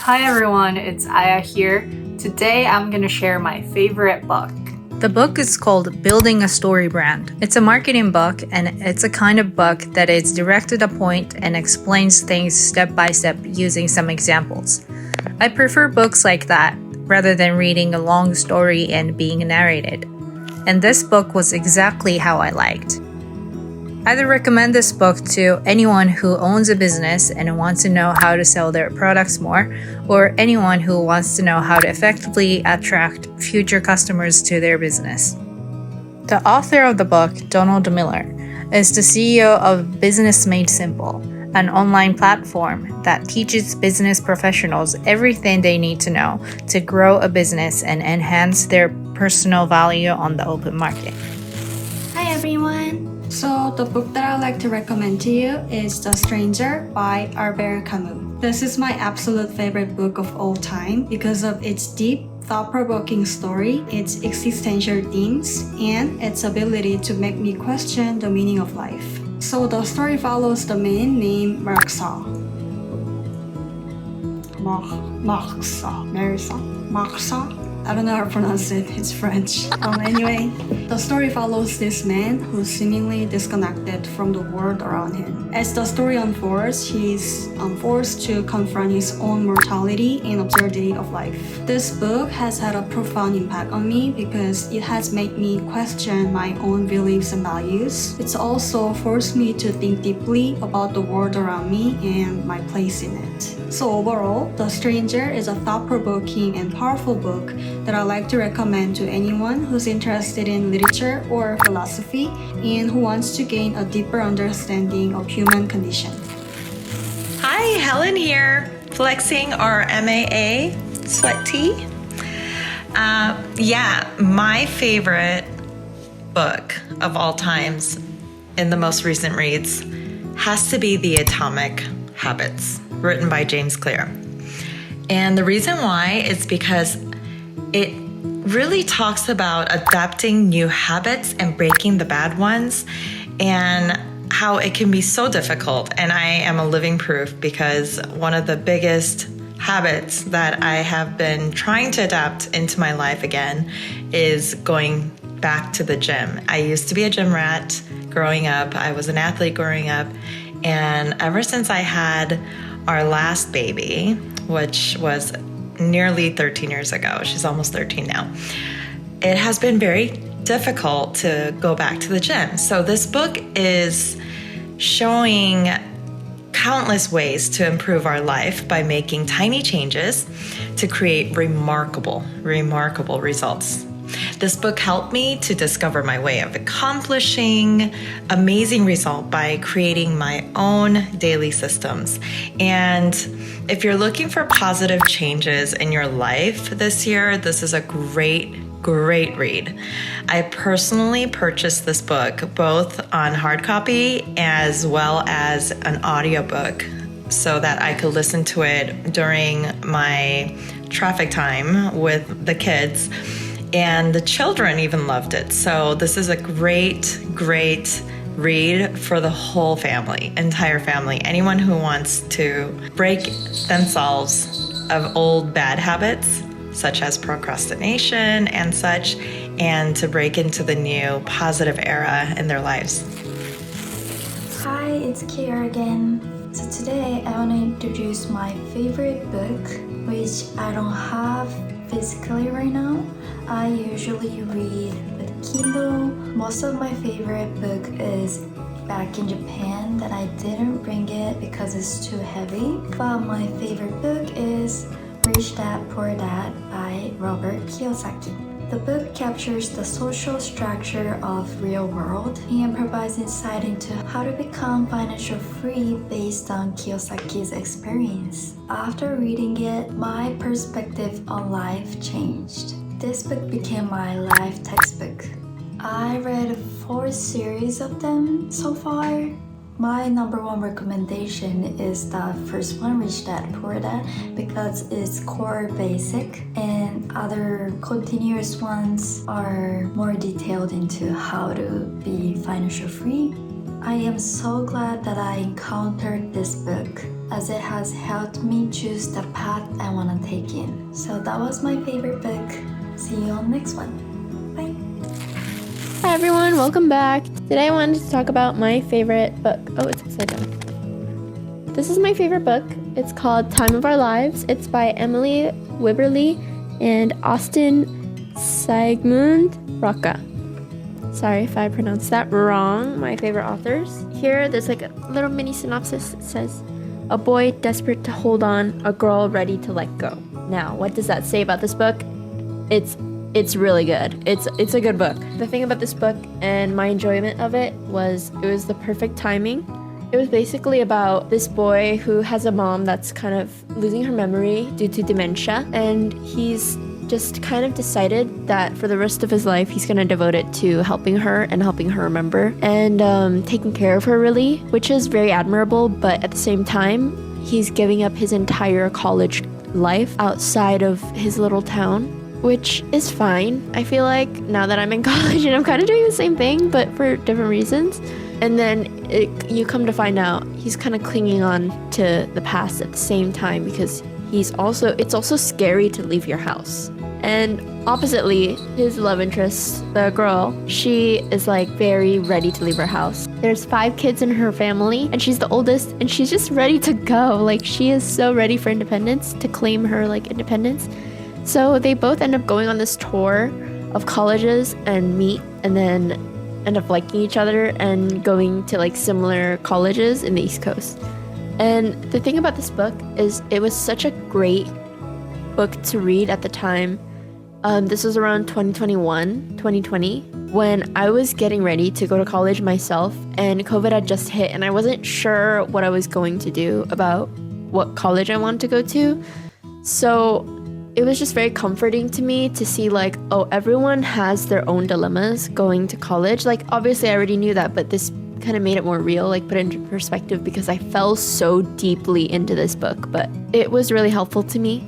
Hi everyone, it's Aya here. Today I'm going to share my favorite book. The book is called Building a Story Brand. It's a marketing book, and it's a kind of book that is direct to the point and explains things step by step using some examples. I prefer books like that rather than reading a long story and being narrated. And this book was exactly how I liked. I'd recommend this book to anyone who owns a business and wants to know how to sell their products more, or anyone who wants to know how to effectively attract future customers to their business. The author of the book, Donald Miller, is the CEO of Business Made Simple, an online platform that teaches business professionals everything they need to know to grow a business and enhance their personal value on the open market. Hi everyone! So the book that I'd like to recommend to you is The Stranger by Albert Camus. This is my absolute favorite book of all time because of its deep, thought-provoking story, its existential themes, and its ability to make me question the meaning of life. So the story follows the man named Marxa. I don't know how to pronounce it, it's French. Anyway, the story follows this man who's seemingly disconnected from the world around him. As the story unfolds, he's forced to confront his own mortality and absurdity of life. This book has had a profound impact on me because it has made me question my own beliefs and values. It's also forced me to think deeply about the world around me and my place in it. So overall, The Stranger is a thought-provoking and powerful book that I'd like to recommend to anyone who's interested in literature or philosophy and who wants to gain a deeper understanding of human condition. Hi, Helen here, flexing our MAA sweat tee. My favorite book of all times in the most recent reads has to be The Atomic Habits, written by James Clear. And the reason why is because it really talks about adapting new habits and breaking the bad ones, and how it can be so difficult. And I am a living proof because one of the biggest habits that I have been trying to adapt into my life again is going back to the gym. I used to be a gym rat growing up. I was an athlete growing up. And ever since I had our last baby, which was nearly 13 years ago, she's almost 13 now, it has been very difficult to go back to the gym. So this book is showing countless ways to improve our life by making tiny changes to create remarkable results. This book helped me to discover my way of accomplishing amazing results by creating my own daily systems. And if you're looking for positive changes in your life this year, this is a great read. I personally purchased this book both on hard copy as well as an audiobook so that I could listen to it during my traffic time with the kids. And the children even loved it. So this is a great read for the whole family, entire family. Anyone who wants to break themselves of old bad habits, such as procrastination and such, and to break into the new positive era in their lives. Hi, it's Kiara again. So today I want to introduce my favorite book, which I don't have physically right now. I usually read with Kindle. Most of my favorite book is back in Japan that I didn't bring it because it's too heavy. But my favorite book is Rich Dad Poor Dad by Robert Kiyosaki. The book captures the social structure of real world and provides insight into how to become financially free based on Kiyosaki's experience. After reading it, my perspective on life changed. This book became my life textbook. I read 4 series of them so far. My number one recommendation is the first one, Rich Dad Poor Dad, because it's core basic, and other continuous ones are more detailed into how to be financially free. I am so glad that I encountered this book. as it has helped me choose the path I want to take in. So that was my favorite book. See you on the next one. Bye. Hi everyone, welcome back. Today I wanted to talk about my favorite book. Oh, it's upside down. This is my favorite book. It's called Time of Our Lives. It's by Emily Wibberley and Austin Sigmund Rocca. Sorry if I pronounced that wrong. My favorite authors. Here, there's like a little mini synopsis. It says, a boy desperate to hold on, a girl ready to let go. Now, what does that say about this book? It's really good. It's a good book. The thing about this book and my enjoyment of it was the perfect timing. It was basically about this boy who has a mom that's kind of losing her memory due to dementia, and he's just kind of decided that for the rest of his life he's going to devote it to helping her and helping her remember and taking care of her, really, which is very admirable. But at the same time, he's giving up his entire college life outside of his little town, which is fine. I feel like now that I'm in college and I'm kind of doing the same thing but for different reasons. And then you come to find out he's kind of clinging on to the past at the same time, because it's also scary to leave your house. And oppositely, his love interest, the girl, she is like very ready to leave her house. There's 5 kids in her family and she's the oldest, and she's just ready to go. Like, she is so ready for independence, to claim her like independence. So they both end up going on this tour of colleges and meet, and then end up liking each other and going to like similar colleges in the East Coast. And the thing about this book is it was such a great book to read at the time. This was around 2020, when I was getting ready to go to college myself, and COVID had just hit, and I wasn't sure what I was going to do about what college I wanted to go to. So it was just very comforting to me to see like, oh, everyone has their own dilemmas going to college. Like, obviously I already knew that, but this kind of made it more real, like put it into perspective, because I fell so deeply into this book. But it was really helpful to me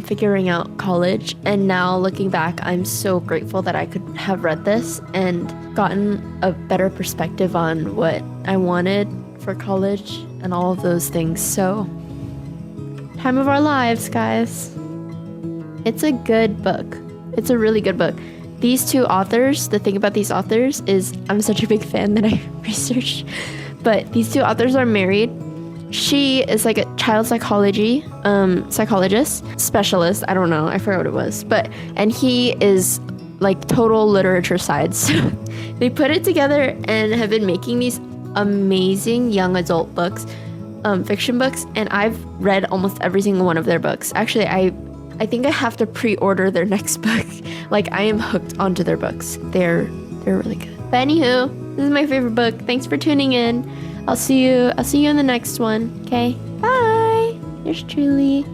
figuring out college. And now looking back, I'm so grateful that I could have read this and gotten a better perspective on what I wanted for college and all of those things. So, Time of Our Lives, guys. It's a good book. It's a really good book. These 2 authors, the thing about these authors is I'm such a big fan that I researched, but these 2 authors are married. She is like a child psychologist, specialist. I don't know. I forgot what it was. And he is like total literature side. So they put it together and have been making these amazing young adult books, fiction books. And I've read almost every single one of their books. Actually, I think I have to pre-order their next book. Like, I am hooked onto their books. They're really good. But anywho, this is my favorite book. Thanks for tuning in. I'll see you in the next one. Okay? Bye. Yours truly.